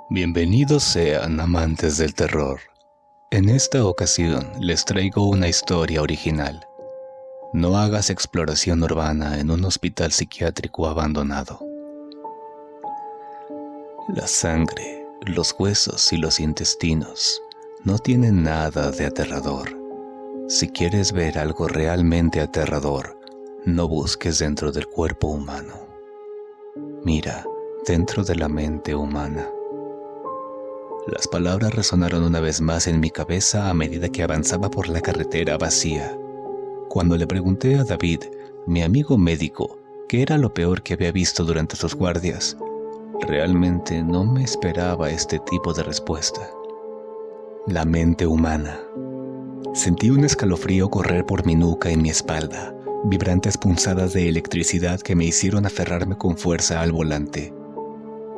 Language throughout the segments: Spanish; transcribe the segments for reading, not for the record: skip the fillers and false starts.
Bienvenidos sean amantes del terror. En esta ocasión les traigo una historia original. No hagas exploración urbana en un hospital psiquiátrico abandonado. La sangre, los huesos y los intestinos no tienen nada de aterrador. Si quieres ver algo realmente aterrador, no busques dentro del cuerpo humano. Mira dentro de la mente humana. Las palabras resonaron una vez más en mi cabeza a medida que avanzaba por la carretera vacía. Cuando le pregunté a David, mi amigo médico, qué era lo peor que había visto durante sus guardias, realmente no me esperaba este tipo de respuesta. La mente humana. Sentí un escalofrío correr por mi nuca y mi espalda, vibrantes punzadas de electricidad que me hicieron aferrarme con fuerza al volante.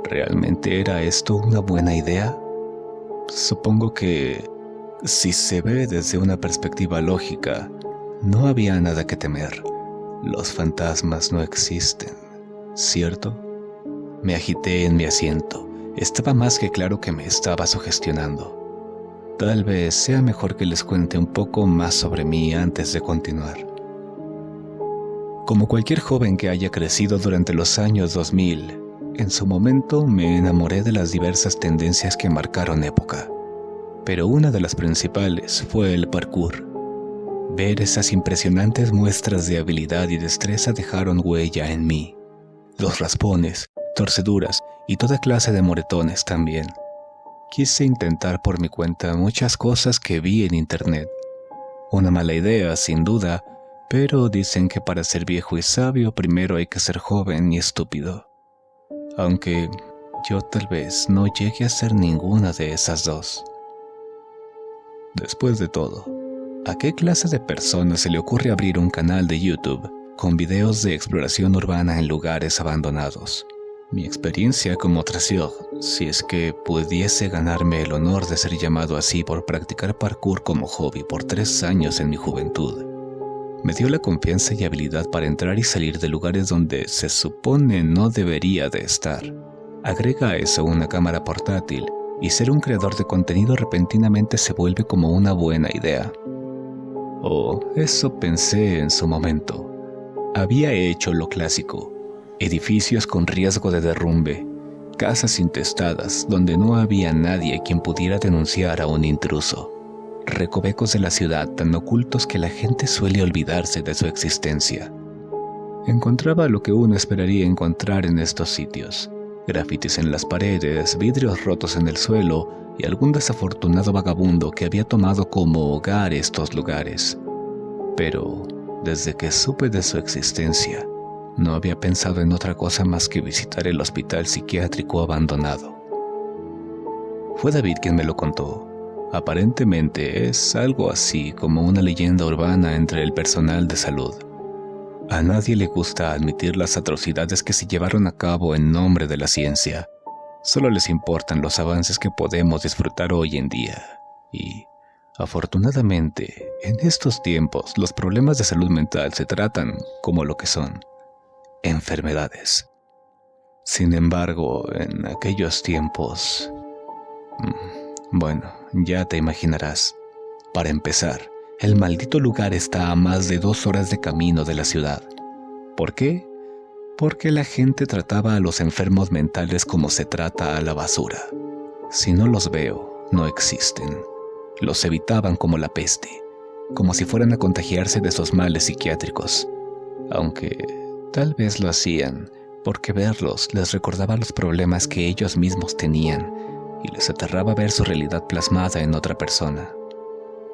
¿Realmente era esto una buena idea? Supongo que, si se ve desde una perspectiva lógica, no había nada que temer. Los fantasmas no existen, ¿cierto? Me agité en mi asiento. Estaba más que claro que me estaba sugestionando. Tal vez sea mejor que les cuente un poco más sobre mí antes de continuar. Como cualquier joven que haya crecido durante los años 2000, en su momento me enamoré de las diversas tendencias que marcaron época, pero una de las principales fue el parkour. Ver esas impresionantes muestras de habilidad y destreza dejaron huella en mí. Los raspones, torceduras y toda clase de moretones también. Quise intentar por mi cuenta muchas cosas que vi en internet. Una mala idea, sin duda, pero dicen que para ser viejo y sabio primero hay que ser joven y estúpido. Aunque yo tal vez no llegue a ser ninguna de esas dos. Después de todo, ¿a qué clase de persona se le ocurre abrir un canal de YouTube con videos de exploración urbana en lugares abandonados? Mi experiencia como traciog, si es que pudiese ganarme el honor de ser llamado así por practicar parkour como hobby por 3 años en mi juventud, me dio la confianza y habilidad para entrar y salir de lugares donde se supone no debería de estar. Agrega a eso una cámara portátil y ser un creador de contenido repentinamente se vuelve como una buena idea. O eso pensé en su momento. Había hecho lo clásico: edificios con riesgo de derrumbe, casas intestadas donde no había nadie quien pudiera denunciar a un intruso. Recovecos de la ciudad tan ocultos que la gente suele olvidarse de su existencia. Encontraba lo que uno esperaría encontrar en estos sitios: grafitis en las paredes, vidrios rotos en el suelo y algún desafortunado vagabundo que había tomado como hogar estos lugares. Pero, desde que supe de su existencia, no había pensado en otra cosa más que visitar el hospital psiquiátrico abandonado. Fue David quien me lo contó. Aparentemente es algo así como una leyenda urbana entre el personal de salud. A nadie le gusta admitir las atrocidades que se llevaron a cabo en nombre de la ciencia. Solo les importan los avances que podemos disfrutar hoy en día. Y, afortunadamente, en estos tiempos los problemas de salud mental se tratan como lo que son: enfermedades. Sin embargo, en aquellos tiempos... Bueno, ya te imaginarás. Para empezar, el maldito lugar está a más de 2 horas de camino de la ciudad. ¿Por qué? Porque la gente trataba a los enfermos mentales como se trata a la basura. Si no los veo, no existen. Los evitaban como la peste, como si fueran a contagiarse de esos males psiquiátricos. Aunque tal vez lo hacían porque verlos les recordaba los problemas que ellos mismos tenían y les aterraba ver su realidad plasmada en otra persona.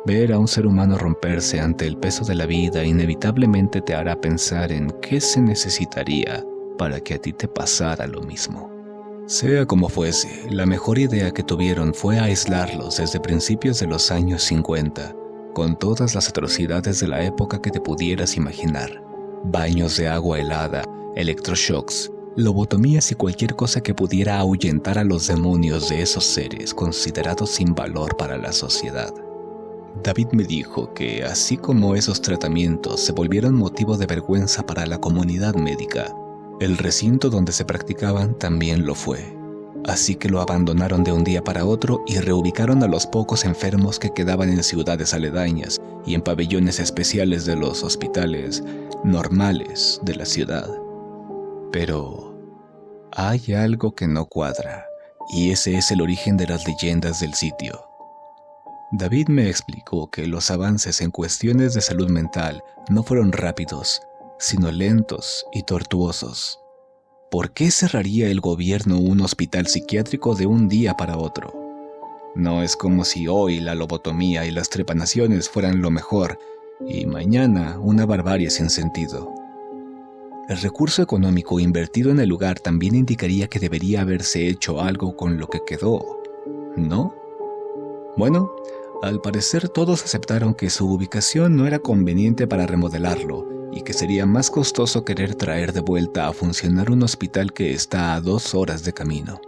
Ver a un ser humano romperse ante el peso de la vida inevitablemente te hará pensar en qué se necesitaría para que a ti te pasara lo mismo. Sea como fuese, la mejor idea que tuvieron fue aislarlos desde principios de los años 50, con todas las atrocidades de la época que te pudieras imaginar: baños de agua helada, electroshocks, lobotomías y cualquier cosa que pudiera ahuyentar a los demonios de esos seres considerados sin valor para la sociedad. David me dijo que, así como esos tratamientos se volvieron motivo de vergüenza para la comunidad médica, el recinto donde se practicaban también lo fue. Así que lo abandonaron de un día para otro y reubicaron a los pocos enfermos que quedaban en ciudades aledañas y en pabellones especiales de los hospitales normales de la ciudad. Pero hay algo que no cuadra, y ese es el origen de las leyendas del sitio. David me explicó que los avances en cuestiones de salud mental no fueron rápidos, sino lentos y tortuosos. ¿Por qué cerraría el gobierno un hospital psiquiátrico de un día para otro? No es como si hoy la lobotomía y las trepanaciones fueran lo mejor y mañana una barbarie sin sentido. El recurso económico invertido en el lugar también indicaría que debería haberse hecho algo con lo que quedó, ¿no? Bueno, al parecer todos aceptaron que su ubicación no era conveniente para remodelarlo y que sería más costoso querer traer de vuelta a funcionar un hospital que está a 2 horas de camino.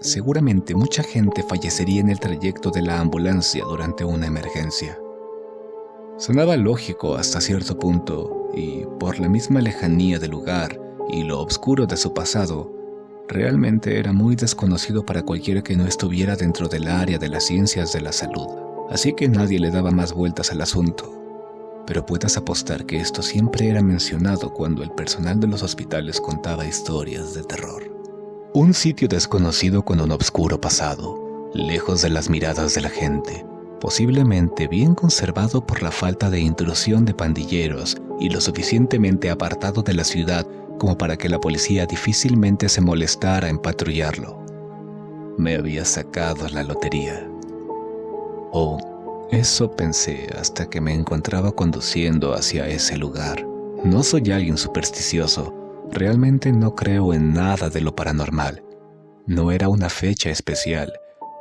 Seguramente mucha gente fallecería en el trayecto de la ambulancia durante una emergencia. Sonaba lógico hasta cierto punto y, por la misma lejanía del lugar y lo oscuro de su pasado, realmente era muy desconocido para cualquiera que no estuviera dentro del área de las ciencias de la salud. Así que nadie le daba más vueltas al asunto. Pero puedes apostar que esto siempre era mencionado cuando el personal de los hospitales contaba historias de terror. Un sitio desconocido con un oscuro pasado, lejos de las miradas de la gente, posiblemente bien conservado por la falta de intrusión de pandilleros y lo suficientemente apartado de la ciudad como para que la policía difícilmente se molestara en patrullarlo. Me había sacado la lotería. Eso pensé hasta que me encontraba conduciendo hacia ese lugar. No soy alguien supersticioso, realmente no creo en nada de lo paranormal. No era una fecha especial,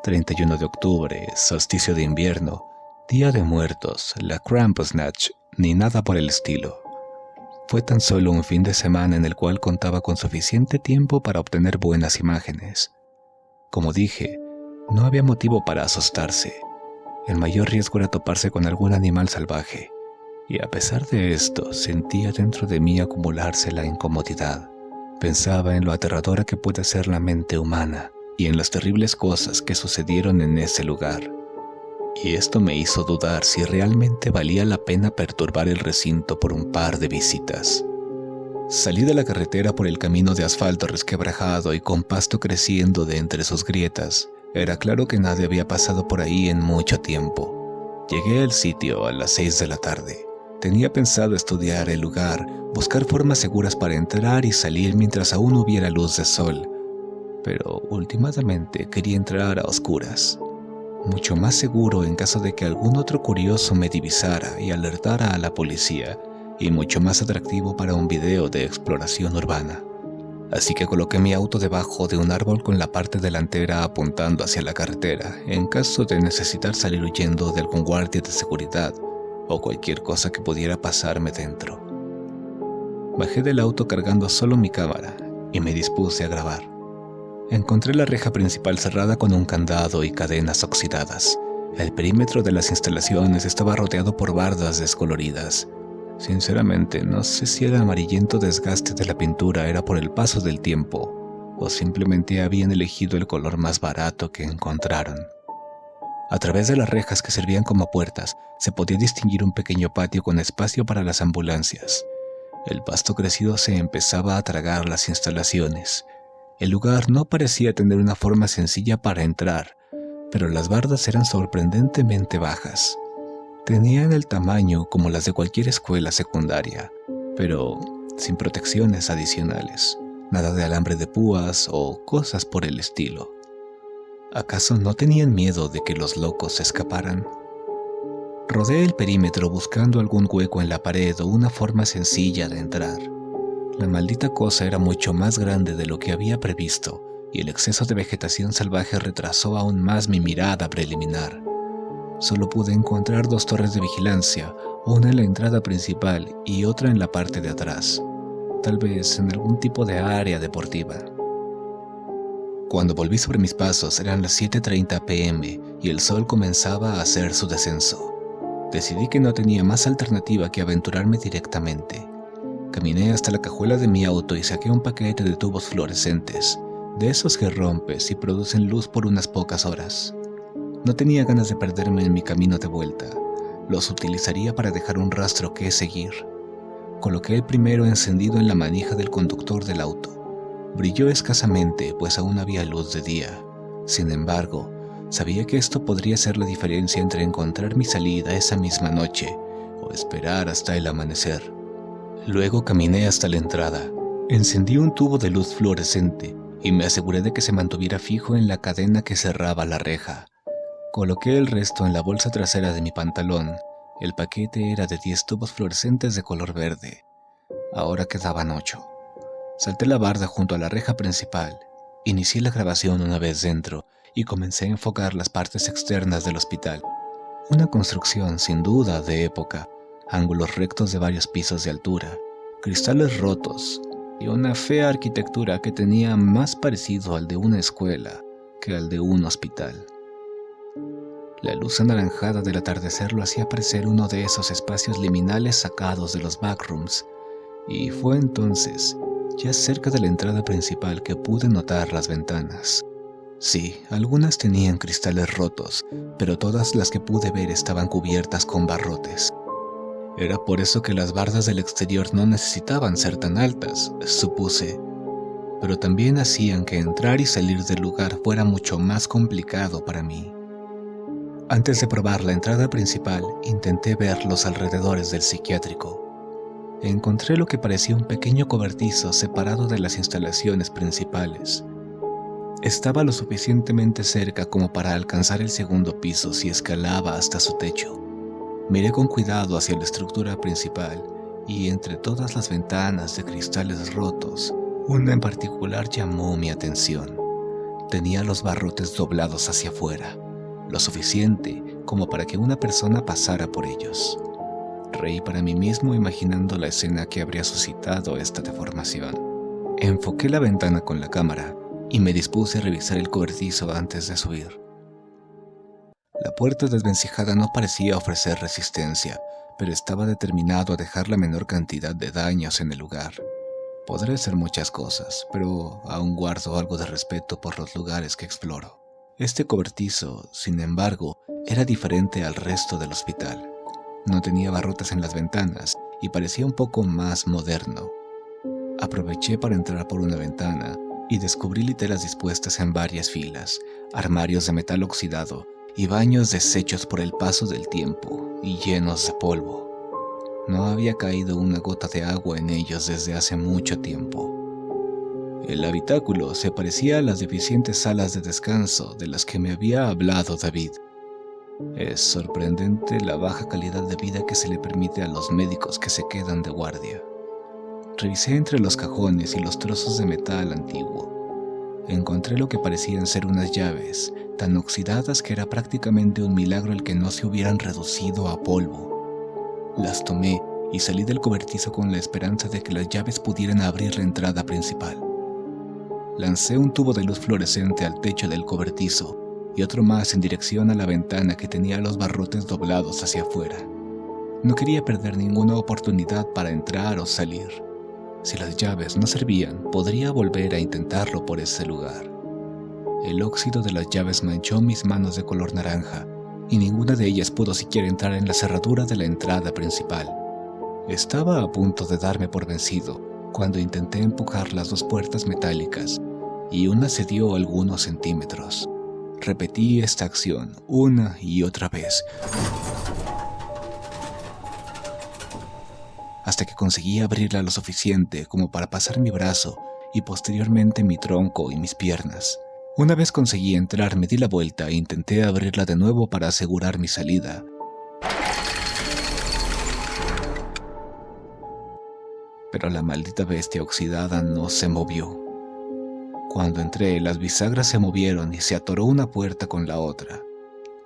31 de octubre, solsticio de invierno, Día de Muertos, la Krampusnacht, ni nada por el estilo. Fue tan solo un fin de semana en el cual contaba con suficiente tiempo para obtener buenas imágenes. Como dije, no había motivo para asustarse. El mayor riesgo era toparse con algún animal salvaje, y a pesar de esto, sentía dentro de mí acumularse la incomodidad. Pensaba en lo aterradora que puede ser la mente humana, y en las terribles cosas que sucedieron en ese lugar. Y esto me hizo dudar si realmente valía la pena perturbar el recinto por un par de visitas. Salí de la carretera por el camino de asfalto resquebrajado y con pasto creciendo de entre sus grietas. Era claro que nadie había pasado por ahí en mucho tiempo. Llegué al sitio a las 6 de la tarde. Tenía pensado estudiar el lugar, buscar formas seguras para entrar y salir mientras aún hubiera luz de sol. Pero últimamente quería entrar a oscuras. Mucho más seguro en caso de que algún otro curioso me divisara y alertara a la policía, y mucho más atractivo para un video de exploración urbana. Así que coloqué mi auto debajo de un árbol con la parte delantera apuntando hacia la carretera, en caso de necesitar salir huyendo de algún guardia de seguridad o cualquier cosa que pudiera pasarme dentro. Bajé del auto cargando solo mi cámara y me dispuse a grabar. Encontré la reja principal cerrada con un candado y cadenas oxidadas. El perímetro de las instalaciones estaba rodeado por bardas descoloridas. Sinceramente, no sé si el amarillento desgaste de la pintura era por el paso del tiempo o simplemente habían elegido el color más barato que encontraron. A través de las rejas que servían como puertas, se podía distinguir un pequeño patio con espacio para las ambulancias. El pasto crecido se empezaba a tragar las instalaciones. El lugar no parecía tener una forma sencilla para entrar, pero las bardas eran sorprendentemente bajas. Tenían el tamaño como las de cualquier escuela secundaria, pero sin protecciones adicionales, nada de alambre de púas o cosas por el estilo. ¿Acaso no tenían miedo de que los locos se escaparan? Rodeé el perímetro buscando algún hueco en la pared o una forma sencilla de entrar. La maldita cosa era mucho más grande de lo que había previsto, y el exceso de vegetación salvaje retrasó aún más mi mirada preliminar. Solo pude encontrar 2 torres de vigilancia, una en la entrada principal y otra en la parte de atrás, tal vez en algún tipo de área deportiva. Cuando volví sobre mis pasos eran las 7:30 p.m. y el sol comenzaba a hacer su descenso. Decidí que no tenía más alternativa que aventurarme directamente. Caminé hasta la cajuela de mi auto y saqué un paquete de tubos fluorescentes. de esos que rompes y producen luz por unas pocas horas. No tenía ganas de perderme en mi camino de vuelta. Los utilizaría para dejar un rastro que seguir. Coloqué el primero encendido en la manija del conductor del auto. Brilló escasamente, pues aún había luz de día. Sin embargo, sabía que esto podría ser la diferencia entre encontrar mi salida esa misma noche o esperar hasta el amanecer. Luego caminé hasta la entrada. Encendí un tubo de luz fluorescente y me aseguré de que se mantuviera fijo en la cadena que cerraba la reja. Coloqué el resto en la bolsa trasera de mi pantalón. El paquete era de 10 tubos fluorescentes de color verde. Ahora quedaban 8. Salté la barda junto a la reja principal. Inicié la grabación una vez dentro y comencé a enfocar las partes externas del hospital. Una construcción sin duda de época, ángulos rectos de varios pisos de altura, cristales rotos y una fea arquitectura que tenía más parecido al de una escuela que al de un hospital. La luz anaranjada del atardecer lo hacía parecer uno de esos espacios liminales sacados de los backrooms, y fue entonces, ya cerca de la entrada principal, que pude notar las ventanas. Sí, algunas tenían cristales rotos, pero todas las que pude ver estaban cubiertas con barrotes. Era por eso que las bardas del exterior no necesitaban ser tan altas, supuse, pero también hacían que entrar y salir del lugar fuera mucho más complicado para mí. Antes de probar la entrada principal, intenté ver los alrededores del psiquiátrico. Encontré lo que parecía un pequeño cobertizo separado de las instalaciones principales. Estaba lo suficientemente cerca como para alcanzar el segundo piso si escalaba hasta su techo. Miré con cuidado hacia la estructura principal y entre todas las ventanas de cristales rotos, una en particular llamó mi atención. Tenía los barrotes doblados hacia afuera, lo suficiente como para que una persona pasara por ellos. Reí para mí mismo imaginando la escena que habría suscitado esta deformación. Enfoqué la ventana con la cámara y me dispuse a revisar el cobertizo antes de subir. La puerta desvencijada no parecía ofrecer resistencia, pero estaba determinado a dejar la menor cantidad de daños en el lugar. Podré hacer muchas cosas, pero aún guardo algo de respeto por los lugares que exploro. Este cobertizo, sin embargo, era diferente al resto del hospital. No tenía barrotes en las ventanas y parecía un poco más moderno. Aproveché para entrar por una ventana y descubrí literas dispuestas en varias filas, armarios de metal oxidado y baños deshechos por el paso del tiempo y llenos de polvo. No había caído una gota de agua en ellos desde hace mucho tiempo. El habitáculo se parecía a las deficientes salas de descanso de las que me había hablado David. Es sorprendente la baja calidad de vida que se le permite a los médicos que se quedan de guardia. Revisé entre los cajones y los trozos de metal antiguo. Encontré lo que parecían ser unas llaves, tan oxidadas que era prácticamente un milagro el que no se hubieran reducido a polvo. Las tomé y salí del cobertizo con la esperanza de que las llaves pudieran abrir la entrada principal. Lancé un tubo de luz fluorescente al techo del cobertizo y otro más en dirección a la ventana que tenía los barrotes doblados hacia afuera. No quería perder ninguna oportunidad para entrar o salir. Si las llaves no servían, podría volver a intentarlo por ese lugar. El óxido de las llaves manchó mis manos de color naranja y ninguna de ellas pudo siquiera entrar en la cerradura de la entrada principal. Estaba a punto de darme por vencido cuando intenté empujar las dos puertas metálicas y una cedió algunos centímetros. Repetí esta acción una y otra vez, hasta que conseguí abrirla lo suficiente como para pasar mi brazo y posteriormente mi tronco y mis piernas. Una vez conseguí entrar, me di la vuelta e intenté abrirla de nuevo para asegurar mi salida. Pero la maldita bestia oxidada no se movió. Cuando entré, las bisagras se movieron y se atoró una puerta con la otra.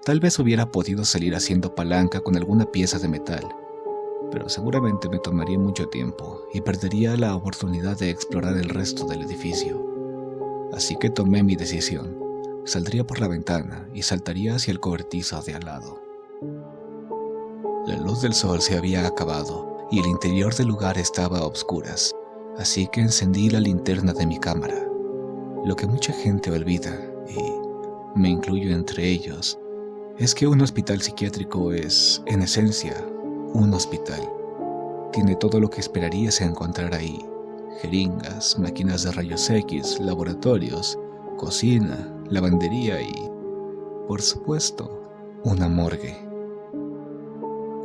Tal vez hubiera podido salir haciendo palanca con alguna pieza de metal, pero seguramente me tomaría mucho tiempo y perdería la oportunidad de explorar el resto del edificio. Así que tomé mi decisión. Saldría por la ventana y saltaría hacia el cobertizo de al lado. La luz del sol se había acabado y el interior del lugar estaba a obscuras, así que encendí la linterna de mi cámara. Lo que mucha gente olvida, y me incluyo entre ellos, es que un hospital psiquiátrico es, en esencia, un hospital. Tiene todo lo que esperarías encontrar ahí: jeringas, máquinas de rayos X, laboratorios, cocina, lavandería y, por supuesto, una morgue.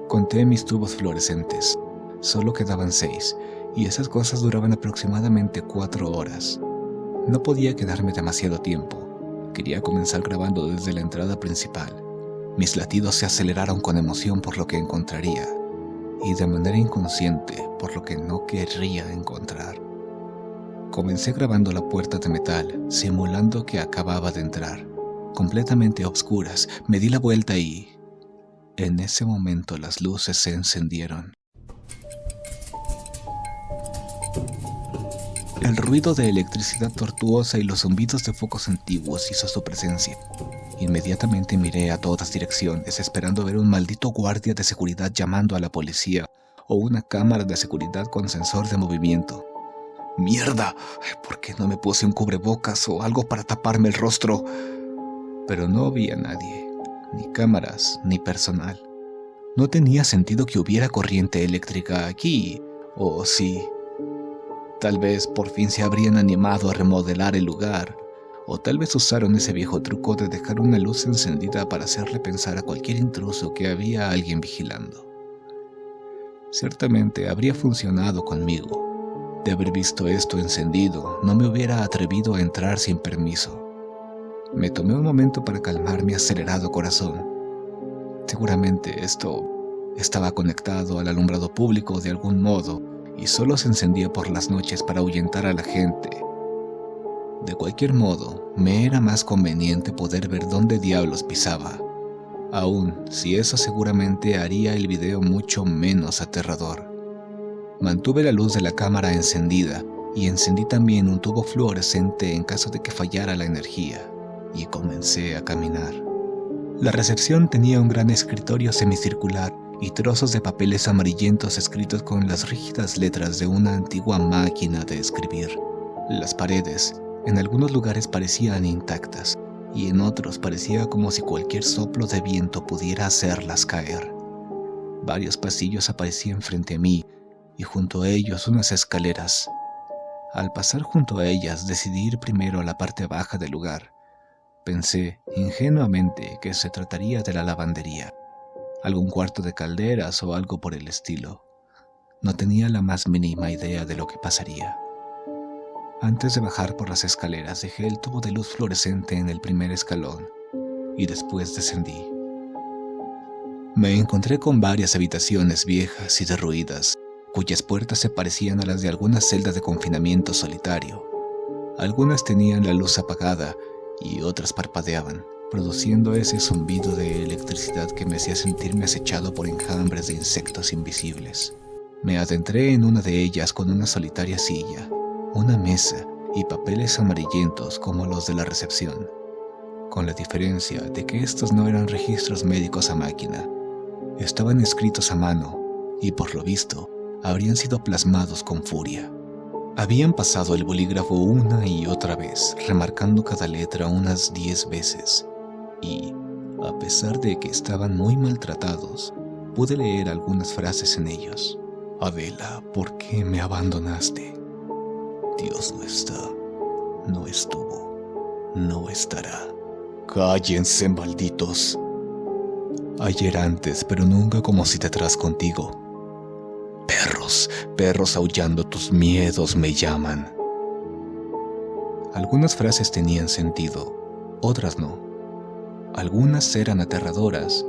Conté mis tubos fluorescentes. Solo quedaban 6, y esas cosas duraban aproximadamente 4 horas. No podía quedarme demasiado tiempo. Quería comenzar grabando desde la entrada principal. Mis latidos se aceleraron con emoción por lo que encontraría, y de manera inconsciente por lo que no querría encontrar. Comencé grabando la puerta de metal, simulando que acababa de entrar. Completamente a obscuras, me di la vuelta y... en ese momento las luces se encendieron. El ruido de electricidad tortuosa y los zumbidos de focos antiguos hizo su presencia. Inmediatamente miré a todas direcciones, esperando ver un maldito guardia de seguridad llamando a la policía o una cámara de seguridad con sensor de movimiento. ¡Mierda! ¿Por qué no me puse un cubrebocas o algo para taparme el rostro? Pero no había nadie, ni cámaras, ni personal. No tenía sentido que hubiera corriente eléctrica aquí, o sí. Tal vez por fin se habrían animado a remodelar el lugar, o tal vez usaron ese viejo truco de dejar una luz encendida para hacerle pensar a cualquier intruso que había alguien vigilando. Ciertamente habría funcionado conmigo. De haber visto esto encendido, no me hubiera atrevido a entrar sin permiso. Me tomé un momento para calmar mi acelerado corazón. Seguramente esto estaba conectado al alumbrado público de algún modo, y solo se encendía por las noches para ahuyentar a la gente. De cualquier modo, me era más conveniente poder ver dónde diablos pisaba, aun si eso seguramente haría el video mucho menos aterrador. Mantuve la luz de la cámara encendida y encendí también un tubo fluorescente en caso de que fallara la energía, y comencé a caminar. La recepción tenía un gran escritorio semicircular y trozos de papeles amarillentos escritos con las rígidas letras de una antigua máquina de escribir. Las paredes, en algunos lugares parecían intactas, y en otros parecía como si cualquier soplo de viento pudiera hacerlas caer. Varios pasillos aparecían frente a mí, y junto a ellos unas escaleras. Al pasar junto a ellas decidí ir primero a la parte baja del lugar. Pensé ingenuamente que se trataría de la lavandería, algún cuarto de calderas o algo por el estilo. No tenía la más mínima idea de lo que pasaría. Antes de bajar por las escaleras dejé el tubo de luz fluorescente en el primer escalón y después descendí. Me encontré con varias habitaciones viejas y derruidas, cuyas puertas se parecían a las de alguna celda de confinamiento solitario. Algunas tenían la luz apagada y otras parpadeaban, produciendo ese zumbido de electricidad que me hacía sentirme acechado por enjambres de insectos invisibles. Me adentré en una de ellas con una solitaria silla, una mesa y papeles amarillentos como los de la recepción, con la diferencia de que estos no eran registros médicos a máquina. Estaban escritos a mano y, por lo visto, habrían sido plasmados con furia. Habían pasado el bolígrafo una y otra vez, remarcando cada letra unas 10 veces. Y, a pesar de que estaban muy maltratados, pude leer algunas frases en ellos. Adela, ¿por qué me abandonaste? Dios no está, no estuvo, no estará. Cállense, malditos. Ayer antes, pero nunca como si detrás contigo. Perros, perros aullando tus miedos me llaman. Algunas frases tenían sentido, otras no. Algunas eran aterradoras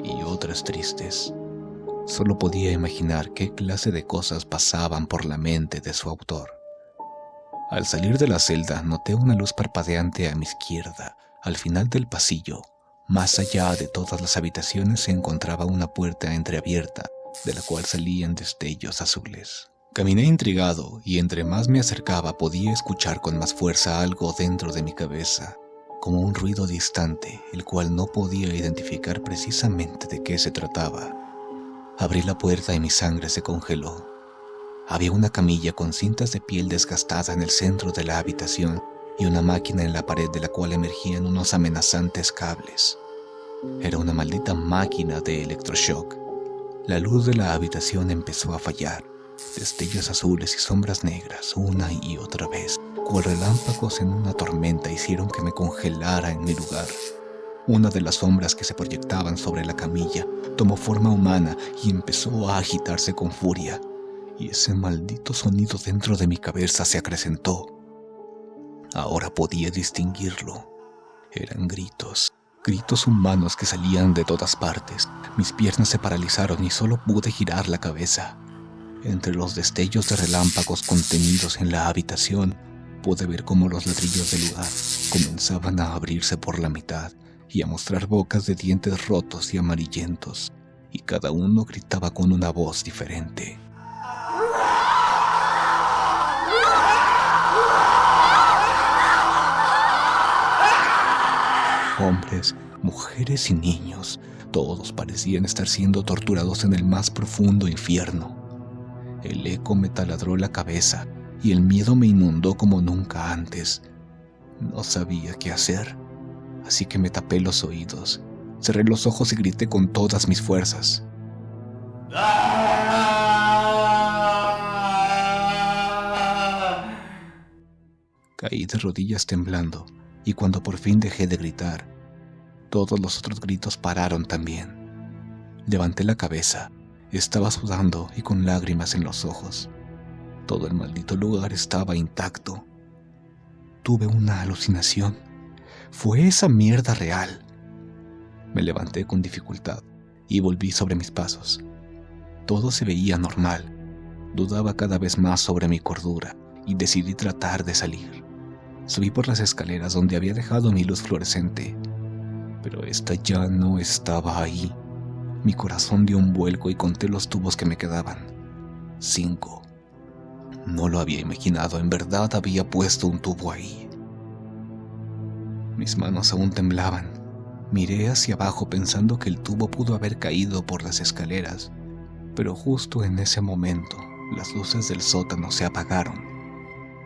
y otras tristes. Solo podía imaginar qué clase de cosas pasaban por la mente de su autor. Al salir de la celda, noté una luz parpadeante a mi izquierda, al final del pasillo. Más allá de todas las habitaciones se encontraba una puerta entreabierta, de la cual salían destellos azules. Caminé intrigado y entre más me acercaba podía escuchar con más fuerza algo dentro de mi cabeza, como un ruido distante, el cual no podía identificar precisamente de qué se trataba. Abrí la puerta y mi sangre se congeló. Había una camilla con cintas de piel desgastada en el centro de la habitación y una máquina en la pared de la cual emergían unos amenazantes cables. Era una maldita máquina de electroshock. La luz de la habitación empezó a fallar. Destellos azules y sombras negras, una y otra vez, cual relámpagos en una tormenta, hicieron que me congelara en mi lugar. Una de las sombras que se proyectaban sobre la camilla tomó forma humana y empezó a agitarse con furia, y ese maldito sonido dentro de mi cabeza se acrecentó. Ahora podía distinguirlo. Eran gritos humanos que salían de todas partes. Mis piernas se paralizaron y solo pude girar la cabeza. Entre los destellos de relámpagos contenidos en la habitación, pude ver cómo los ladrillos del lugar comenzaban a abrirse por la mitad y a mostrar bocas de dientes rotos y amarillentos, y cada uno gritaba con una voz diferente. Hombres, mujeres y niños, todos parecían estar siendo torturados en el más profundo infierno. El eco me taladró la cabeza y el miedo me inundó como nunca antes. No sabía qué hacer, así que me tapé los oídos, cerré los ojos y grité con todas mis fuerzas. Caí de rodillas temblando, y cuando por fin dejé de gritar, todos los otros gritos pararon también. Levanté la cabeza, estaba sudando y con lágrimas en los ojos. Todo el maldito lugar estaba intacto. Tuve una alucinación. ¿Fue esa mierda real? Me levanté con dificultad y volví sobre mis pasos. Todo se veía normal. Dudaba cada vez más sobre mi cordura y decidí tratar de salir. Subí por las escaleras donde había dejado mi luz fluorescente, pero esta ya no estaba ahí. Mi corazón dio un vuelco y conté los tubos que me quedaban. 5. No lo había imaginado, en verdad había puesto un tubo ahí. Mis manos aún temblaban. Miré hacia abajo pensando que el tubo pudo haber caído por las escaleras, pero justo en ese momento las luces del sótano se apagaron,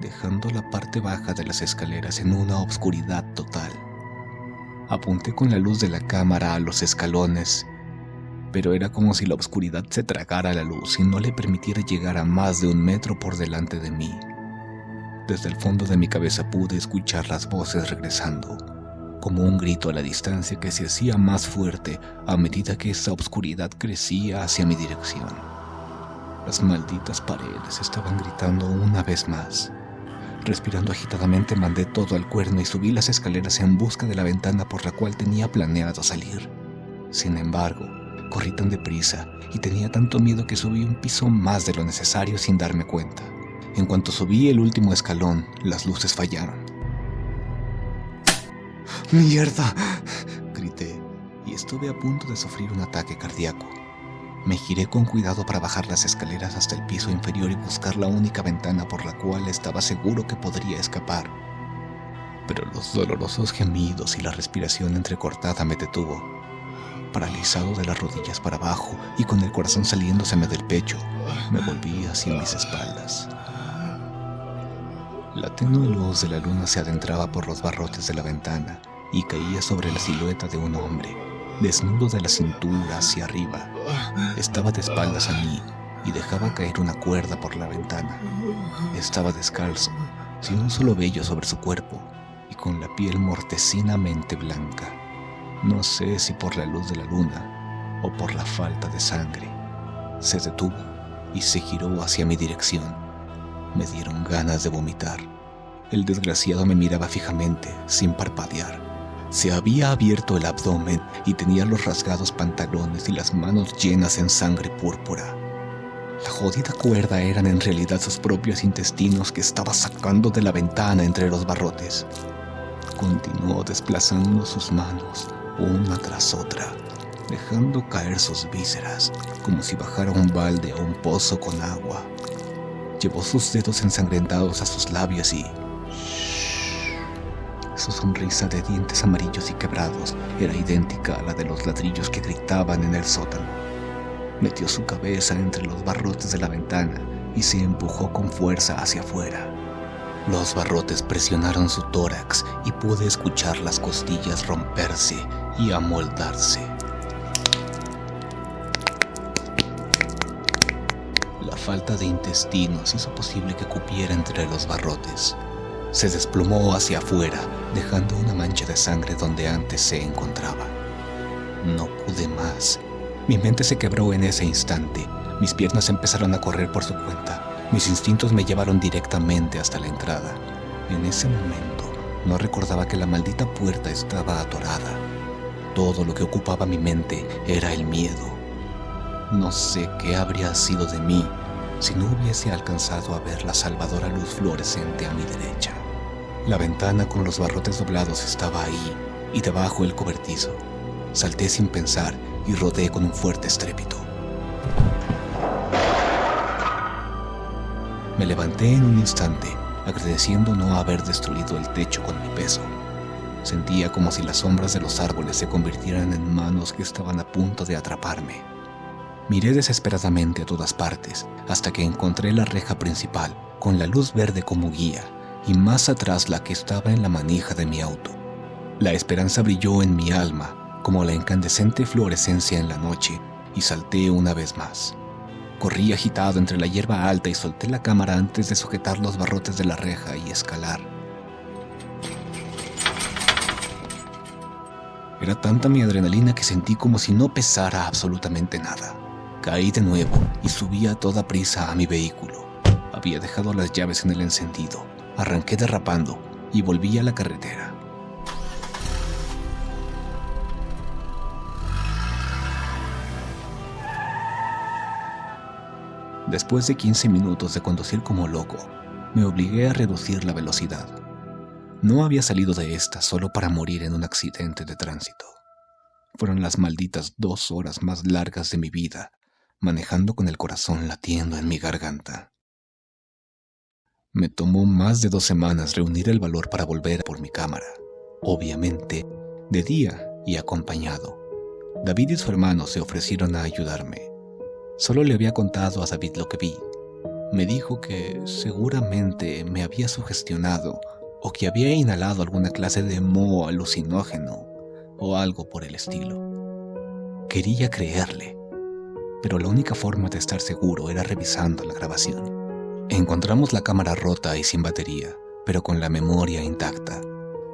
dejando la parte baja de las escaleras en una obscuridad total. Apunté con la luz de la cámara a los escalones, pero era como si la oscuridad se tragara la luz y no le permitiera llegar a más de 1 metro por delante de mí. Desde el fondo de mi cabeza pude escuchar las voces regresando, como un grito a la distancia que se hacía más fuerte a medida que esa oscuridad crecía hacia mi dirección. Las malditas paredes estaban gritando una vez más. Respirando agitadamente mandé todo al cuerno y subí las escaleras en busca de la ventana por la cual tenía planeado salir. Sin embargo, corrí tan deprisa y tenía tanto miedo que subí un piso más de lo necesario sin darme cuenta. En cuanto subí el último escalón, las luces fallaron. ¡Mierda!, grité y estuve a punto de sufrir un ataque cardíaco. Me giré con cuidado para bajar las escaleras hasta el piso inferior y buscar la única ventana por la cual estaba seguro que podría escapar. Pero los dolorosos gemidos y la respiración entrecortada me detuvo. Paralizado de las rodillas para abajo y con el corazón saliéndoseme del pecho, me volví hacia mis espaldas. La tenue luz de la luna se adentraba por los barrotes de la ventana y caía sobre la silueta de un hombre, desnudo de la cintura hacia arriba. Estaba de espaldas a mí y dejaba caer una cuerda por la ventana. Estaba descalzo, sin un solo vello sobre su cuerpo y con la piel mortecinamente blanca. No sé si por la luz de la luna o por la falta de sangre. Se detuvo y se giró hacia mi dirección. Me dieron ganas de vomitar. El desgraciado me miraba fijamente, sin parpadear. Se había abierto el abdomen y tenía los rasgados pantalones y las manos llenas en sangre púrpura. La jodida cuerda eran en realidad sus propios intestinos que estaba sacando de la ventana entre los barrotes. Continuó desplazando sus manos una tras otra, dejando caer sus vísceras como si bajara un balde a un pozo con agua. Llevó sus dedos ensangrentados a sus labios y... Su sonrisa de dientes amarillos y quebrados era idéntica a la de los ladrillos que gritaban en el sótano. Metió su cabeza entre los barrotes de la ventana y se empujó con fuerza hacia afuera. Los barrotes presionaron su tórax y pude escuchar las costillas romperse y amoldarse. La falta de intestinos hizo posible que cupiera entre los barrotes. Se desplomó hacia afuera, dejando una mancha de sangre donde antes se encontraba. No pude más. Mi mente se quebró en ese instante. Mis piernas empezaron a correr por su cuenta. Mis instintos me llevaron directamente hasta la entrada. En ese momento, no recordaba que la maldita puerta estaba atorada. Todo lo que ocupaba mi mente era el miedo. No sé qué habría sido de mí si no hubiese alcanzado a ver la salvadora luz fluorescente a mi derecha. La ventana con los barrotes doblados estaba ahí, y debajo el cobertizo. Salté sin pensar y rodé con un fuerte estrépito. Me levanté en un instante, agradeciendo no haber destruido el techo con mi peso. Sentía como si las sombras de los árboles se convirtieran en manos que estaban a punto de atraparme. Miré desesperadamente a todas partes, hasta que encontré la reja principal, con la luz verde como guía, y más atrás la que estaba en la manija de mi auto. La esperanza brilló en mi alma, como la incandescente fluorescencia en la noche, y salté una vez más. Corrí agitado entre la hierba alta y solté la cámara antes de sujetar los barrotes de la reja y escalar. Era tanta mi adrenalina que sentí como si no pesara absolutamente nada. Caí de nuevo y subí a toda prisa a mi vehículo. Había dejado las llaves en el encendido. Arranqué derrapando y volví a la carretera. Después de 15 minutos de conducir como loco, me obligué a reducir la velocidad. No había salido de esta solo para morir en un accidente de tránsito. Fueron las malditas 2 horas más largas de mi vida, manejando con el corazón latiendo en mi garganta. Me tomó más de 2 semanas reunir el valor para volver por mi cámara, obviamente de día y acompañado. David y su hermano se ofrecieron a ayudarme. Solo le había contado a David lo que vi. Me dijo que seguramente me había sugestionado o que había inhalado alguna clase de moho alucinógeno o algo por el estilo. Quería creerle, pero la única forma de estar seguro era revisando la grabación. Encontramos la cámara rota y sin batería, pero con la memoria intacta.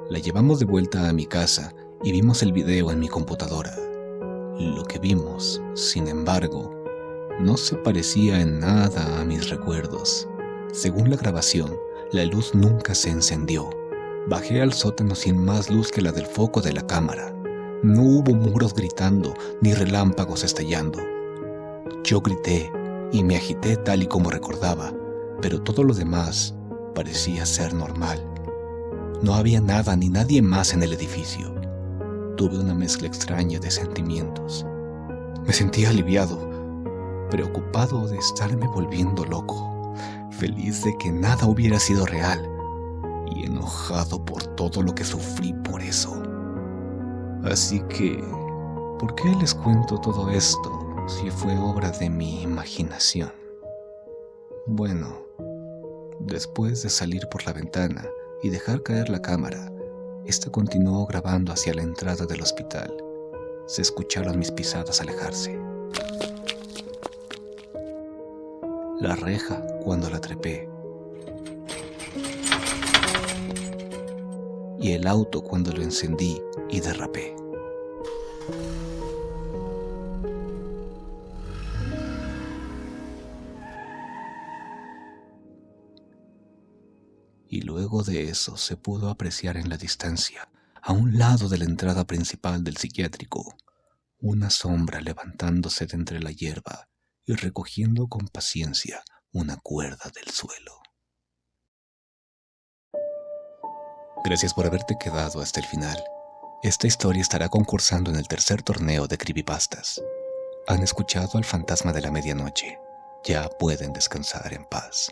La llevamos de vuelta a mi casa y vimos el video en mi computadora. Lo que vimos, sin embargo, no se parecía en nada a mis recuerdos. Según la grabación, la luz nunca se encendió. Bajé al sótano sin más luz que la del foco de la cámara. No hubo muros gritando ni relámpagos estallando. Yo grité y me agité tal y como recordaba, pero todo lo demás parecía ser normal. No había nada ni nadie más en el edificio. Tuve una mezcla extraña de sentimientos. Me sentía aliviado, preocupado de estarme volviendo loco, feliz de que nada hubiera sido real y enojado por todo lo que sufrí por eso. Así que, ¿por qué les cuento todo esto si fue obra de mi imaginación? Bueno, después de salir por la ventana y dejar caer la cámara, esta continuó grabando hacia la entrada del hospital. Se escucharon mis pisadas alejarse. La reja cuando la trepé. Y el auto cuando lo encendí y derrapé. Y luego de eso se pudo apreciar en la distancia, a un lado de la entrada principal del psiquiátrico, una sombra levantándose de entre la hierba y recogiendo con paciencia una cuerda del suelo. Gracias por haberte quedado hasta el final. Esta historia estará concursando en el tercer torneo de creepypastas. Han escuchado al fantasma de la medianoche. Ya pueden descansar en paz.